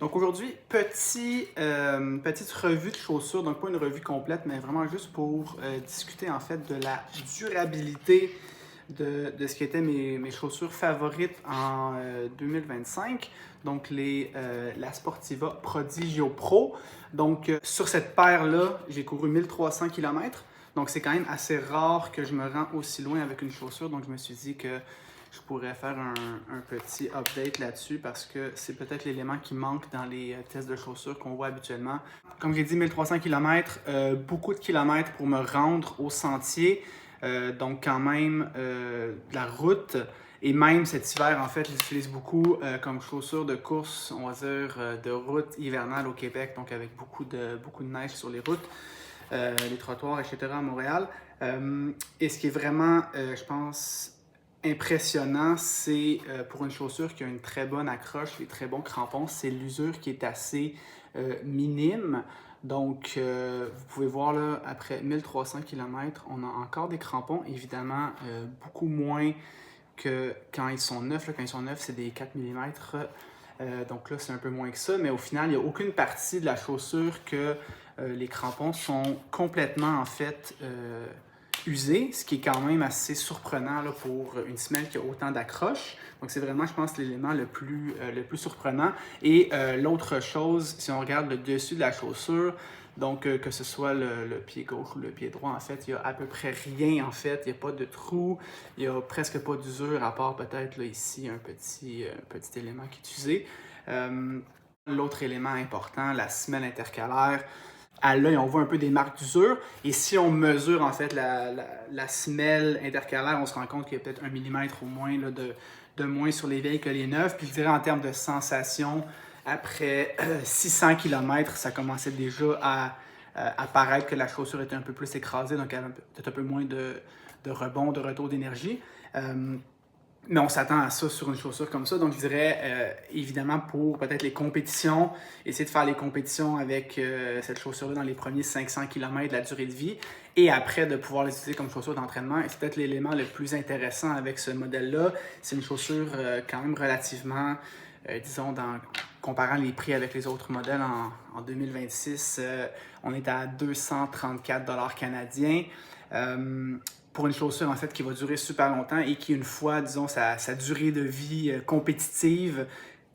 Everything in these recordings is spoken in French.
Donc aujourd'hui, petite revue de chaussures, donc pas une revue complète, mais vraiment juste pour discuter en fait de la durabilité de ce qui étaient mes chaussures favorites en 2025. Donc la Sportiva Prodigio Pro. Donc sur cette paire-là, j'ai couru 1300 km. Donc c'est quand même assez rare que je me rends aussi loin avec une chaussure. Donc je me suis dit que je pourrais faire un petit update là-dessus parce que c'est peut-être l'élément qui manque dans les tests de chaussures qu'on voit habituellement. Comme j'ai dit, 1300 km, beaucoup de kilomètres pour me rendre au sentier. Donc quand même de la route. Et même cet hiver, en fait, j'utilise beaucoup comme chaussures de course, on va dire, de route hivernale au Québec, donc avec beaucoup de neige sur les routes, les trottoirs, etc. à Montréal. Et ce qui est vraiment, je pense, impressionnant, c'est pour une chaussure qui a une très bonne accroche, des très bons crampons, c'est l'usure qui est assez minime. Donc, vous pouvez voir là, après 1300 km, on a encore des crampons, évidemment beaucoup moins que quand ils sont neufs. Là, quand ils sont neufs, c'est des 4 mm. Donc là, c'est un peu moins que ça, mais au final, il n'y a aucune partie de la chaussure que les crampons sont complètement, en fait, usés, ce qui est quand même assez surprenant là, pour une semelle qui a autant d'accroches. Donc c'est vraiment, je pense, l'élément le plus surprenant. Et l'autre chose, si on regarde le dessus de la chaussure, donc que ce soit le pied gauche ou le pied droit, en fait, il n'y a à peu près rien, en fait. Il n'y a pas de trou, il n'y a presque pas d'usure, à part peut-être là ici un petit élément qui est usé. L'autre élément important, la semelle intercalaire. À l'œil, on voit un peu des marques d'usure. Et si on mesure en fait la semelle intercalaire, on se rend compte qu'il y a peut-être 1 millimètre au moins là, de moins sur les vieilles que les neuves. Puis je dirais en termes de sensation, après 600 km, ça commençait déjà à paraître que la chaussure était un peu plus écrasée, donc elle avait peut-être un peu moins de rebond, de retour d'énergie. Mais on s'attend à ça sur une chaussure comme ça. Donc, je dirais, évidemment, pour peut-être les compétitions, essayer de faire les compétitions avec cette chaussure-là dans les premiers 500 km de la durée de vie et après de pouvoir l'utiliser comme chaussure d'entraînement. Et c'est peut-être l'élément le plus intéressant avec ce modèle-là. C'est une chaussure quand même relativement, disons, comparant les prix avec les autres modèles en 2026, on est à 234 $ canadiens. Pour une chaussure en fait qui va durer super longtemps et qui, une fois, disons, sa durée de vie compétitive,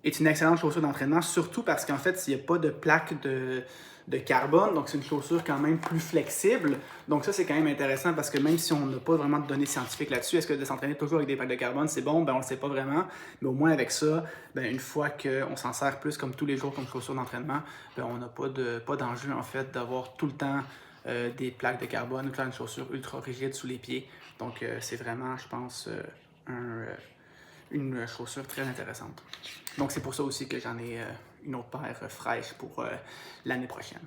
est une excellente chaussure d'entraînement, surtout parce qu'en fait, il n'y a pas de plaque de carbone, donc c'est une chaussure quand même plus flexible. Donc ça, c'est quand même intéressant parce que même si on n'a pas vraiment de données scientifiques là-dessus, est-ce que de s'entraîner toujours avec des plaques de carbone, c'est bon? Ben, on ne le sait pas vraiment, mais au moins avec ça, ben, une fois qu'on s'en sert plus comme tous les jours comme chaussure d'entraînement, ben, on n'a pas d'enjeu en fait d'avoir tout le temps des plaques de carbone ou une chaussure ultra rigide sous les pieds. Donc, c'est vraiment, je pense, une chaussure très intéressante. Donc, c'est pour ça aussi que j'en ai une autre paire fraîche pour l'année prochaine.